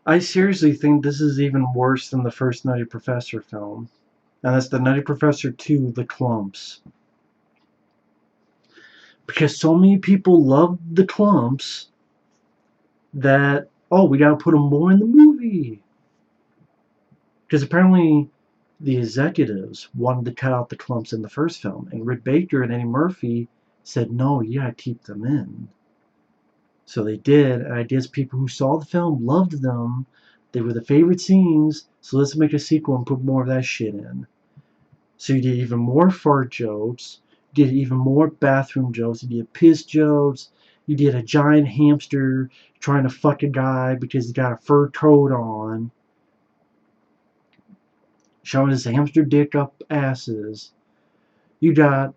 I seriously think this is even worse than the first Nutty Professor film. And that's the Nutty Professor II, The Klumps. Because so many people love the Klumps that, oh, we gotta put them more in the movie. Because apparently the executives wanted to cut out the Klumps in the first film, and Rick Baker and Eddie Murphy said, no, you gotta keep them in. So they did, and I guess people who saw the film loved them. They were the favorite scenes, so let's make a sequel and put more of that shit in. So you did even more fart jokes, you did even more bathroom jokes, you did piss jokes, you did a giant hamster trying to fuck a guy because he got a fur coat on, showing his hamster dick up asses. You got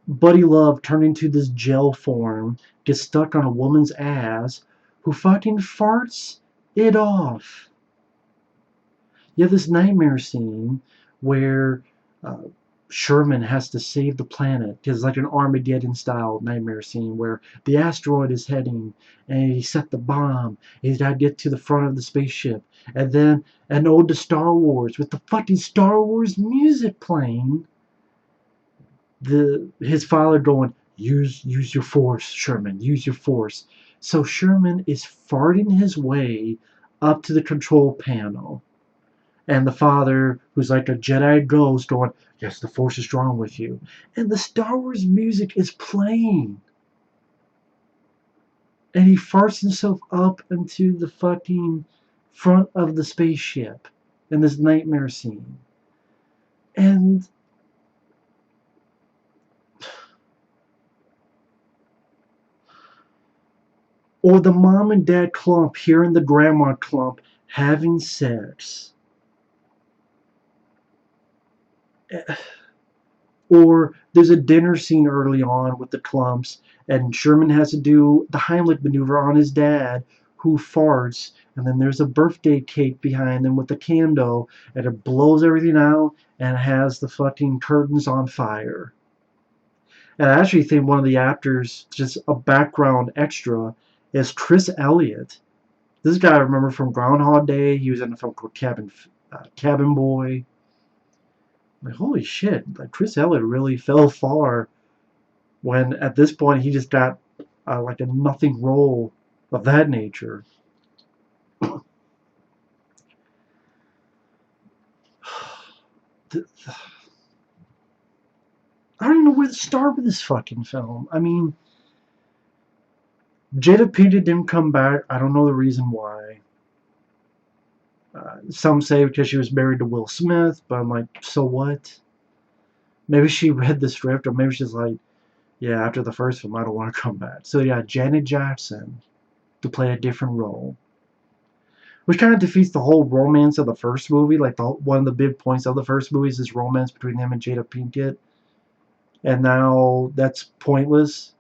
Buddy Love turned into this gel form, gets stuck on a woman's ass, who fucking farts it off. You have this nightmare scene where uh, Sherman has to save the planet. It's like an Armageddon-style nightmare scene where the asteroid is heading, and he set the bomb. He's got to get to the front of the spaceship, and then an ode to Star Wars with the fucking Star Wars music playing. His father going, use your force, Sherman, use your force. So Sherman is farting his way up to the control panel, and the father, who's like a Jedi ghost, going, yes, the force is strong with you. And the Star Wars music is playing. And he farts himself up into the fucking front of the spaceship in this nightmare scene. And or the mom and dad Klump hearing the grandma Klump having sex. Or there's a dinner scene early on with the Klumps, and Sherman has to do the Heimlich maneuver on his dad, who farts, and then there's a birthday cake behind him with a candle, and it blows everything out and has the fucking curtains on fire. And I actually think one of the actors, just a background extra, is Chris Elliott. This guy I remember from Groundhog Day. He was in the film called Cabin Boy. Like, holy shit, like Chris Elliott really fell far when at this point he just got like a nothing role of that nature. I don't even know where to start with this fucking film. I mean, Jada Pinkett didn't come back. I don't know the reason why. Some say because she was married to Will Smith, but I'm like, so what? Maybe she read the script, or maybe she's like, yeah, after the first film, I don't want to come back. So yeah, Janet Jackson to play a different role, which kind of defeats the whole romance of the first movie. Like one of the big points of the first movie is this romance between him and Jada Pinkett, and now that's pointless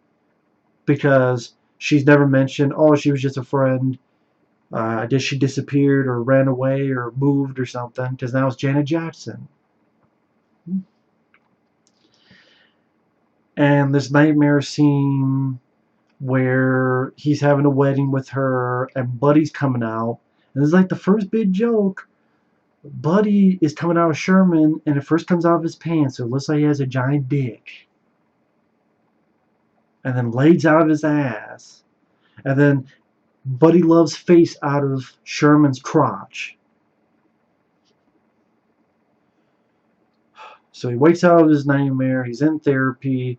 because she's never mentioned. Oh, she was just a friend. I guess she disappeared or ran away or moved or something. Because now it's Janet Jackson, and this nightmare scene where he's having a wedding with her and Buddy's coming out. And this is like the first big joke. Buddy is coming out of Sherman, and it first comes out of his pants, so it looks like he has a giant dick. And then legs out of his ass. And then Buddy Love's face out of Sherman's crotch. So he wakes out of his nightmare, he's in therapy.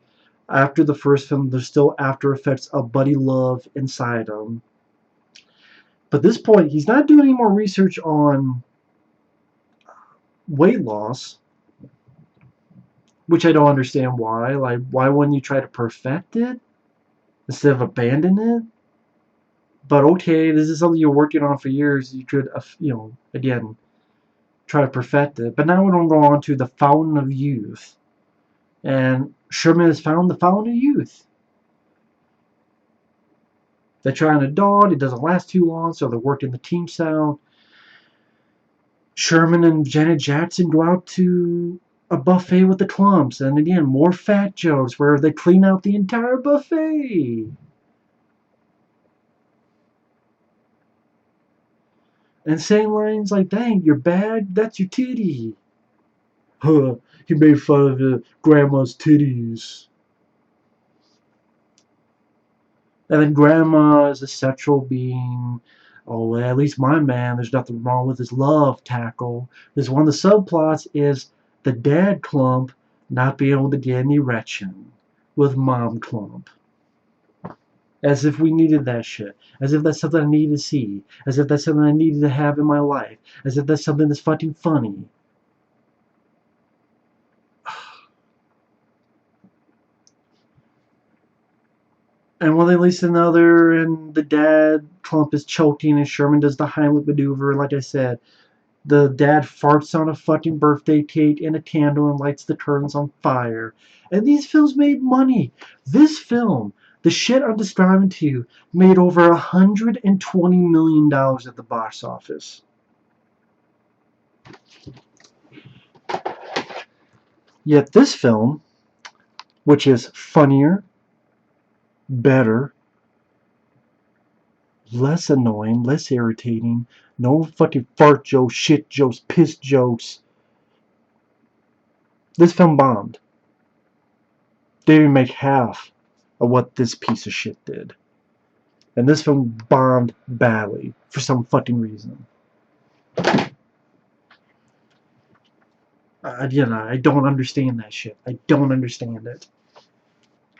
After the first film, there's still after effects of Buddy Love inside him. But at this point, he's not doing any more research on weight loss, which I don't understand why. Like, why wouldn't you try to perfect it instead of abandon it? But okay, this is something you're working on for years. You could, again, try to perfect it. But now we're going to go on to the Fountain of Youth. And Sherman has found the Fountain of Youth. They try on a dog. It doesn't last too long, so they're working the team sound. Sherman and Janet Jackson go out to a buffet with the Klumps. And again, more fat jokes where they clean out the entire buffet. And saying lines like, dang, your bag, that's your titty. Huh, he made fun of grandma's titties. And then grandma is a sexual being. Oh, well, at least my man, there's nothing wrong with his love tackle. Because one of the subplots is the dad Klump not being able to get an erection with mom Klump. As if we needed that shit. As if that's something I needed to see. As if that's something I needed to have in my life. As if that's something that's fucking funny. And one thing leads to another, and the dad Klump is choking, and Sherman does the Heimlich maneuver. Like I said, the dad farts on a fucking birthday cake and a candle and lights the curtains on fire. And these films made money. This film, the shit I'm describing to you, made over $120 million at the box office. Yet this film, which is funnier, better, less annoying, less irritating, no fucking fart jokes, shit jokes, piss jokes. This film bombed. They didn't make half of what this piece of shit did. And this film bombed badly for some fucking reason. I don't understand that shit. I don't understand it.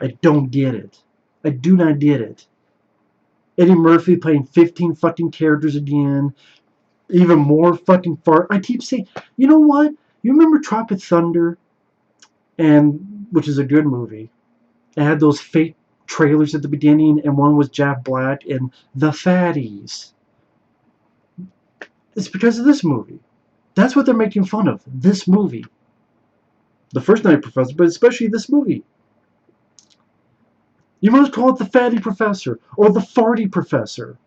I don't get it. I do not get it. Eddie Murphy playing 15 fucking characters again. Even more fucking fart. I keep saying, you know what? You remember Tropic Thunder? And which is a good movie. It had those fake trailers at the beginning, and one was Jack Black and the Fatties. It's because of this movie. That's what they're making fun of. This movie. The first Nutty Professor, but especially this movie. You must call it the Fatty Professor or the Farty Professor.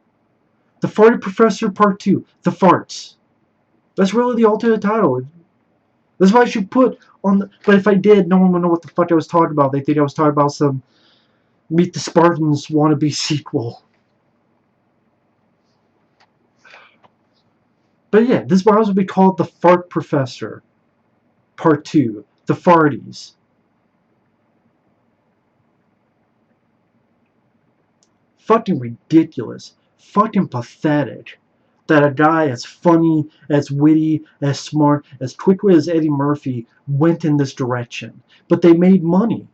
The Farty Professor Part 2. The Farts. That's really the alternate title. That's what I should put on the... But if I did, no one would know what the fuck I was talking about. They think I was talking about some Meet the Spartans wannabe sequel. But yeah, this might also be called the Fart Professor Part 2. The Farties. Fucking ridiculous. Fucking pathetic. That a guy as funny, as witty, as smart, as quick-witted as Eddie Murphy went in this direction. But they made money.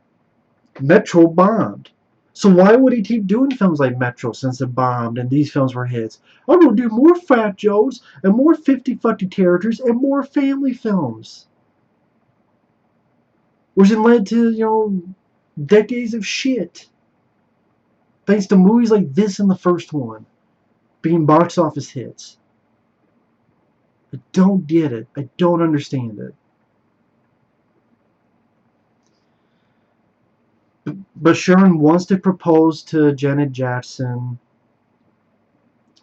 Metro bombed. So why would he keep doing films like Metro since it bombed and these films were hits? I'm gonna do more Fat Joes and more 50 fucking characters and more family films. Which then led to, decades of shit. Thanks to movies like this and the first one being box office hits. I don't get it. I don't understand it. But Sherman wants to propose to Janet Jackson,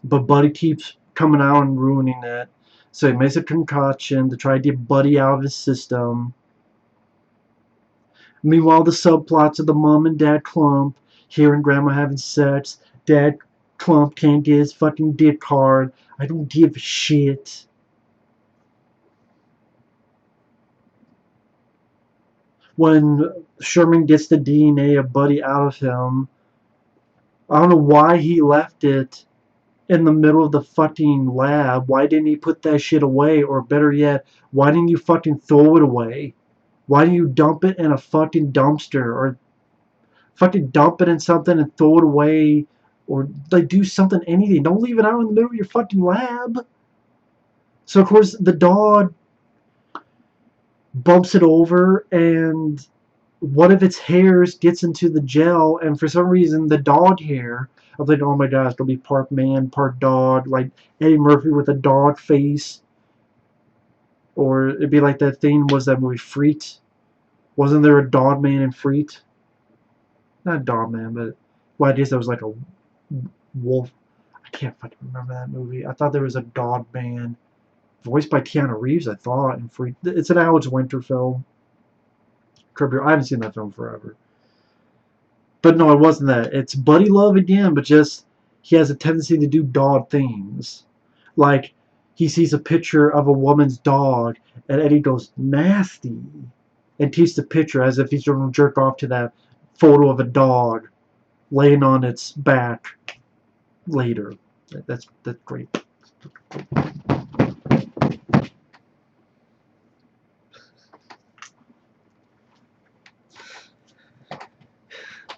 but Buddy keeps coming out and ruining it. So he makes a concoction to try to get Buddy out of his system. Meanwhile, the subplots of the mom and dad Klump, hearing grandma having sex, dad Klump can't get his fucking dick hard. I don't give a shit. When Sherman gets the DNA of Buddy out of him, I don't know why he left it in the middle of the fucking lab. Why didn't he put that shit away? Or better yet, why didn't you fucking throw it away? Why didn't you dump it in a fucking dumpster? Or fucking dump it in something and throw it away? Or like do something, anything. Don't leave it out in the middle of your fucking lab. So of course the dog bumps it over, and one of its hairs gets into the gel, and for some reason the dog hair, I'm thinking, oh my god, it's gonna be part man, part dog, like Eddie Murphy with a dog face. Or it'd be like that thing, was that movie Freet? Wasn't there a dog man in Freet? Not dog man, but well, I guess that was like a wolf. I can't fucking remember that movie. I thought there was a dog man voiced by Keanu Reeves, I thought, in Freet. It's an Alex Winter film. I haven't seen that film forever. But no, it wasn't that. It's Buddy Love again, but just he has a tendency to do dog things. Like he sees a picture of a woman's dog, and Eddie goes, nasty, and takes the picture as if he's going to jerk off to that photo of a dog laying on its back later. That's great.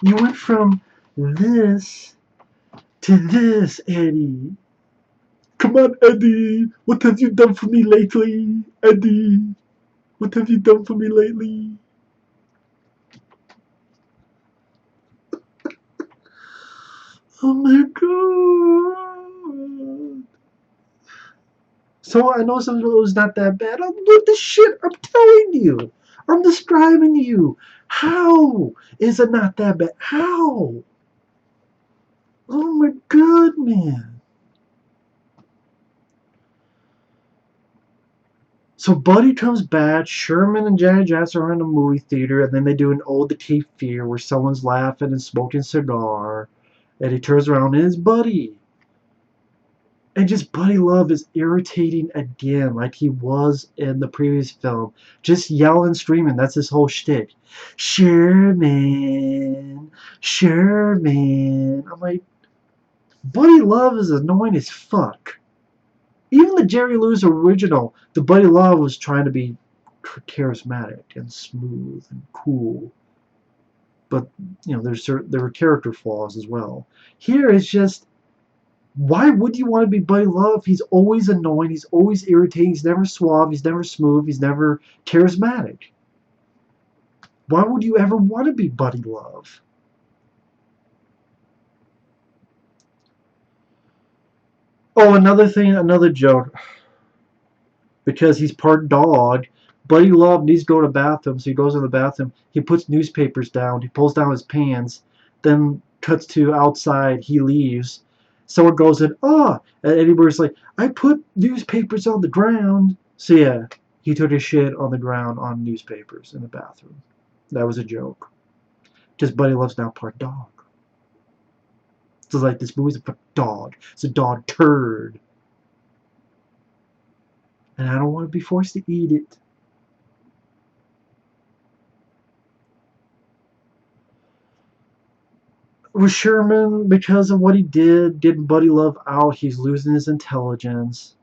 You went from this to this, Eddie. Come on, Eddie. What have you done for me lately? Eddie, what have you done for me lately? Oh my god. So I know some of it was not that bad. I'm what the shit I'm telling you. I'm describing to you. How is it not that bad? How? Oh my god, man. So Buddy comes back, Sherman and Janet Jackson are in a movie theater, and then they do an Ode to Cape Fear where someone's laughing and smoking a cigar, and he turns around and it's Buddy. And just Buddy Love is irritating again, like he was in the previous film. Just yelling, screaming, that's his whole shtick. Sherman, Sherman. I'm like, Buddy Love is annoying as fuck. Even the Jerry Lewis original, the Buddy Love was trying to be charismatic and smooth and cool. But, you know, there were character flaws as well. Here it's just, why would you want to be Buddy Love? He's always annoying. He's always irritating. He's never suave. He's never smooth. He's never charismatic. Why would you ever want to be Buddy Love? Oh, another thing, another joke. Because he's part dog, Buddy Love needs to go to the bathroom, so he goes in the bathroom. He puts newspapers down. He pulls down his pants. Then cuts to outside. He leaves. Someone goes in, oh, and Eddie Murphy's like, I put newspapers on the ground. So yeah, he took a shit on the ground on newspapers in the bathroom. That was a joke. Because Buddy Love's now part dog. So like this movie's a dog. It's a dog turd. And I don't want to be forced to eat it. Was Sherman, because of what he did, getting Buddy Love out, he's losing his intelligence.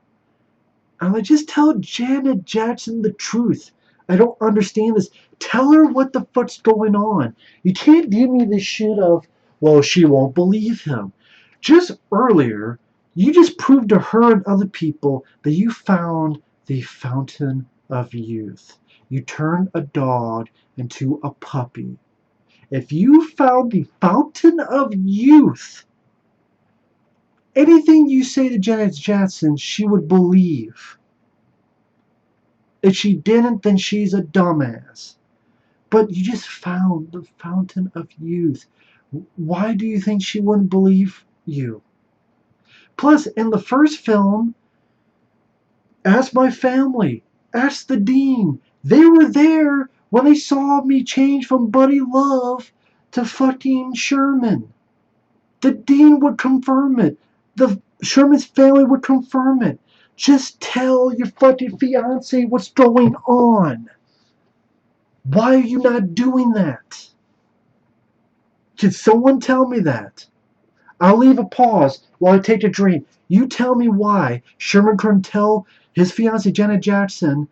I'm like, just tell Janet Jackson the truth. I don't understand this. Tell her what the fuck's going on. You can't give me this shit of, well, she won't believe him. Just earlier, you just proved to her and other people that you found the fountain of youth. You turned a dog into a puppy. If you found the fountain of youth, anything you say to Janet Jackson, she would believe. If she didn't, then she's a dumbass. But you just found the fountain of youth. Why do you think she wouldn't believe you? Plus, in the first film, ask my family, ask the dean. They were there when they saw me change from Buddy Love to fucking Sherman. The dean would confirm it. The Sherman's family would confirm it. Just tell your fucking fiance what's going on. Why are you not doing that? Can someone tell me that? I'll leave a pause while I take a drink. You tell me why Sherman couldn't tell his fiance Janet Jackson.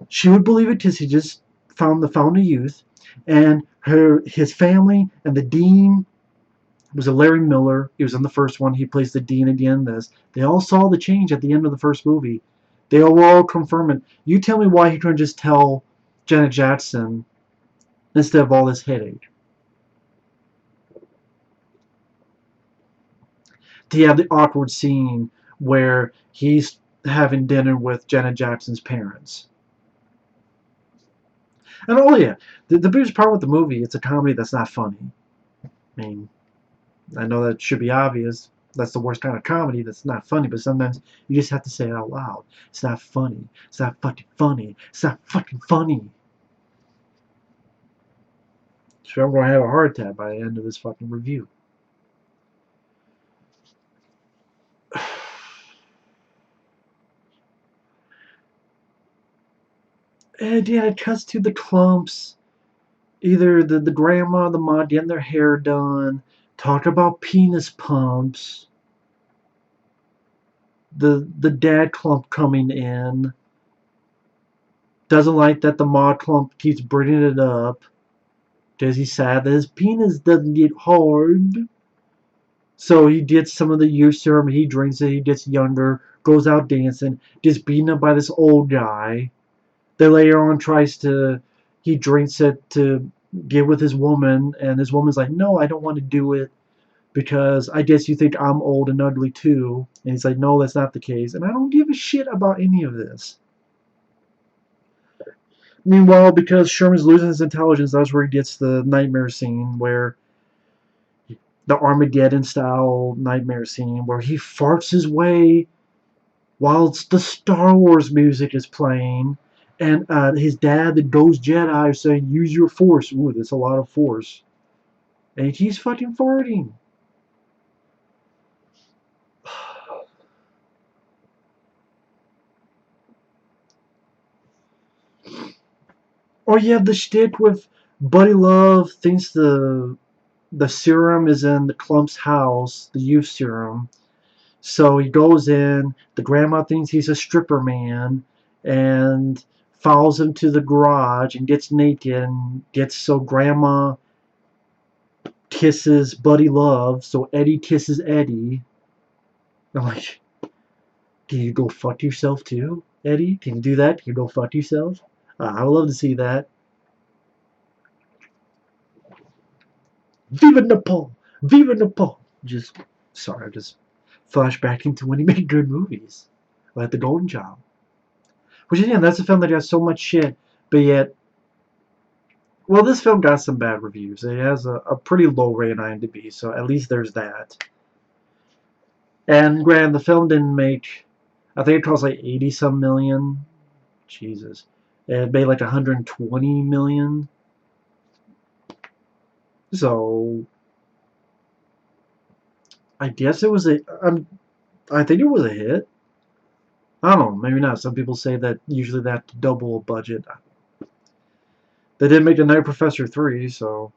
She would believe it because he just found the fountain of youth, and his family and the dean was a Larry Miller. He was in the first one. He plays the dean again. This they all saw the change at the end of the first movie. They were all confirming. You tell me why he couldn't just tell Janet Jackson instead of all this headache. To have the awkward scene where he's having dinner with Janet Jackson's parents. And oh yeah, the biggest problem with the movie, it's a comedy that's not funny. I mean, I know that should be obvious. That's the worst kind of comedy that's not funny, but sometimes you just have to say it out loud. It's not funny. It's not fucking funny. It's not fucking funny. So I'm going to have a heart attack by the end of this fucking review. And yeah, it cuts to the Klumps. Either the grandma or the mom getting their hair done, talk about penis pumps, the dad Klump coming in, doesn't like that the ma Klump keeps bringing it up, because he's sad that his penis doesn't get hard. So he gets some of the youth serum, he drinks it, he gets younger, goes out dancing, gets beaten up by this old guy. Then later on he drinks it to get with his woman, and his woman's like, no, I don't want to do it because I guess you think I'm old and ugly too. And he's like, no, that's not the case. And I don't give a shit about any of this. Meanwhile, because Sherman's losing his intelligence, that's where he gets the nightmare scene where the Armageddon style nightmare scene where he farts his way while the Star Wars music is playing. And his dad, the Ghost Jedi, is saying, use your force. Ooh, that's a lot of force. And he's fucking farting. Or you have the shtick with Buddy Love thinks the serum is in the Klump's house, the youth serum. So he goes in, the grandma thinks he's a stripper man, and follows him to the garage and gets naked and gets so grandma kisses Buddy Love, so Eddie kisses Eddie. I'm like, can you go fuck yourself too, Eddie? Can you do that? Can you go fuck yourself? I would love to see that. Viva Nepal! Viva Nepal! Sorry, I just flashback into when he made good movies. Like The Golden Child. Which, again, that's a film that got so much shit, but yet, well, this film got some bad reviews. It has a pretty low rate on IMDb, so at least there's that. And granted, the film didn't make, I think it cost like 80 some million. Jesus. It made like 120 million. So, I guess it was I think it was a hit. I don't know, maybe not. Some people say that usually they have to double a budget. They did make the Nutty Professor 3, so.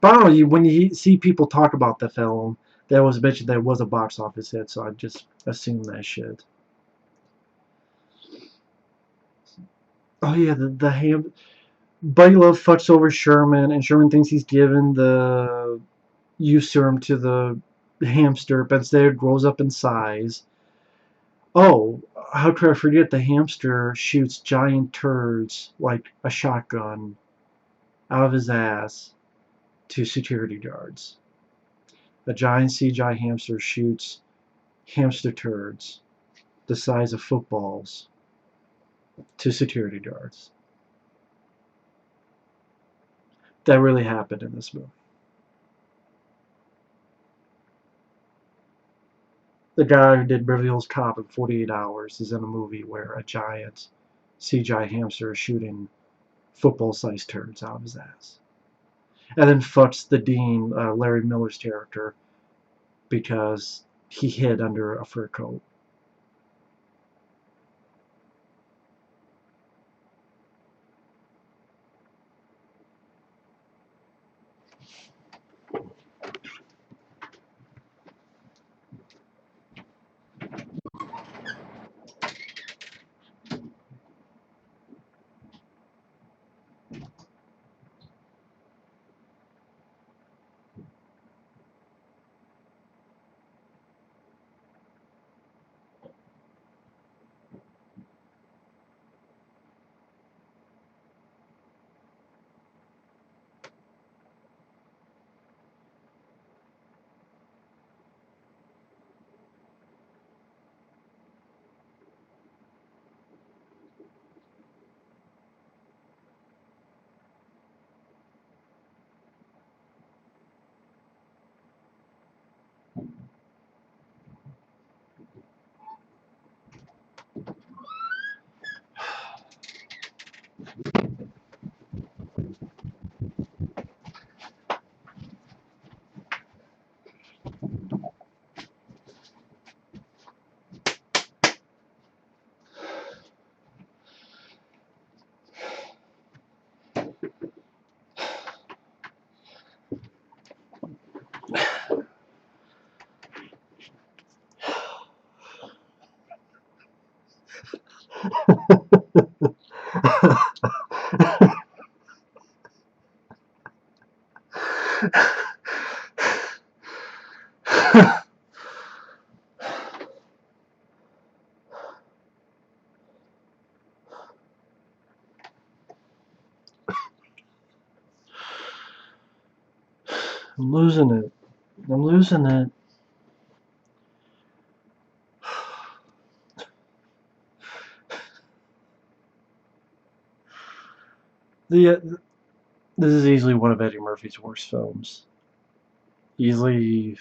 But I don't know, when you see people talk about the film, they always mention that it was a box office hit, so I just assume that shit. Oh yeah, the ham. Buddy Love fucks over Sherman, and Sherman thinks he's given the youth serum to the hamster, but instead it grows up in size. Oh, how could I forget the hamster shoots giant turds like a shotgun out of his ass to security guards. A giant CGI hamster shoots hamster turds the size of footballs to security guards. That really happened in this movie. The guy who did Beverly Hills Cop in 48 Hours is in a movie where a giant CGI hamster is shooting football-sized turds out of his ass. And then fucks the dean, Larry Miller's character, because he hid under a fur coat. I'm losing it. I'm losing it. The This is easily one of Eddie Murphy's worst films. Easily,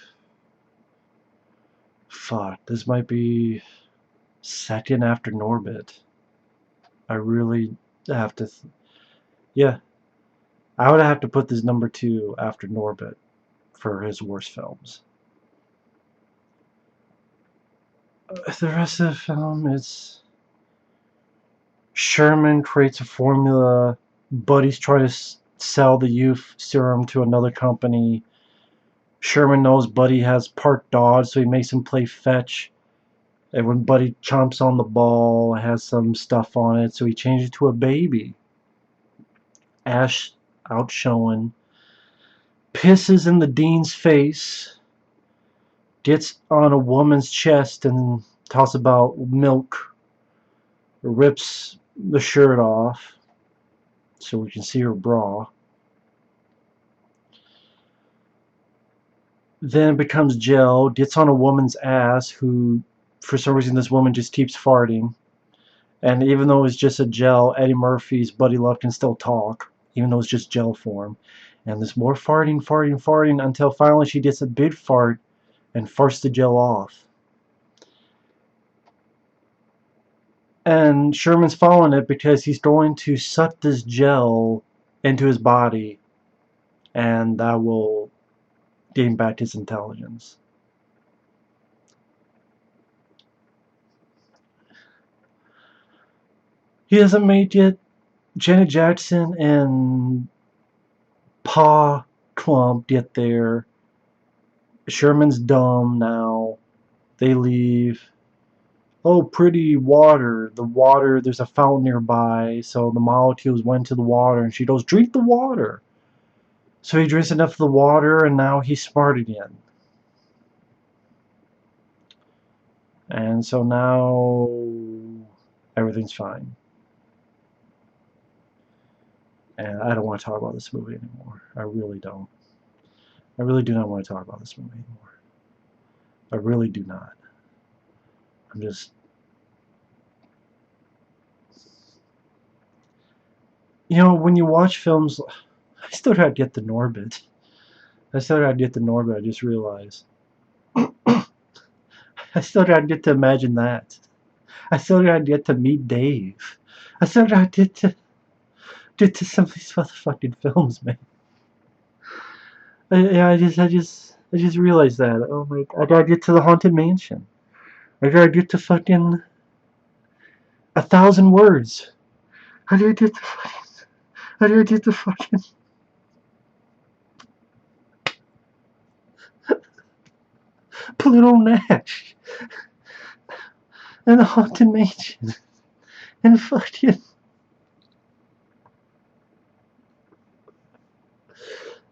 fuck. This might be second after Norbit. I really have to. Yeah, I would have to put this number 2 after Norbit for his worst films. The rest of the film is Sherman creates a formula. Buddy's trying to sell the youth serum to another company. Sherman knows Buddy has part dodge, so he makes him play fetch. And when Buddy chomps on the ball, it has some stuff on it, so he changes it to a baby. Ash out showing. Pisses in the dean's face. Gets on a woman's chest and talks about milk. Rips the shirt off so we can see her bra. Then becomes gel, gets on a woman's ass who, for some reason, this woman just keeps farting. And even though it's just a gel, Eddie Murphy's Buddy Love can still talk, even though it's just gel form. And there's more farting, farting, farting, until finally she gets a big fart and farts the gel off. And Sherman's following it because he's going to suck this gel into his body, and that will gain back his intelligence. He hasn't made yet. Janet Jackson and Pa Klump get there. Sherman's dumb now. They leave. Oh, pretty water. The water, there's a fountain nearby, so the molecules went to the water, and she goes, drink the water. So he drinks enough of the water, and now he's smart again. And so now everything's fine. And I don't want to talk about this movie anymore. I really don't. I really do not want to talk about this movie anymore. I really do not. I'm just... You know, when you watch films... I still gotta get the Norbit. I just realized. I still gotta get to imagine that. I still gotta get to meet Dave. I still gotta get to some of these motherfucking films, man. I just realized that. Oh my! I gotta get to the Haunted Mansion. I gotta get to fucking 1,000 words. How do I get to fucking? How do I get to fucking? Pluto Nash and the Haunted Mansion and fucking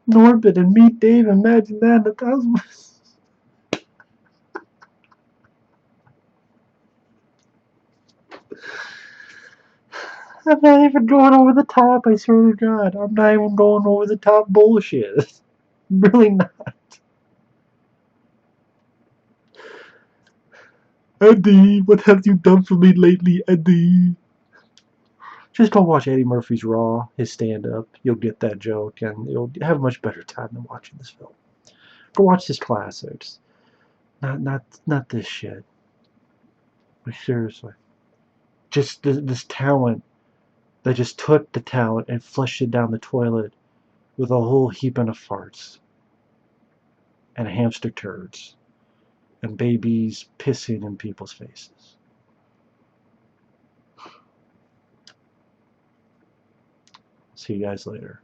Norbit and Meet Dave. Imagine that in 1,000 words. I'm not even going over the top, I swear to God. I'm not even going over the top bullshit. Really not. Eddie, what have you done for me lately, Eddie? Just go watch Eddie Murphy's Raw, his stand-up. You'll get that joke, and you'll have a much better time than watching this film. Go watch his classics. Not this shit. Like, seriously. Just this talent. They just took the talent and flushed it down the toilet with a whole heaping of farts. And hamster turds. And babies pissing in people's faces. See you guys later.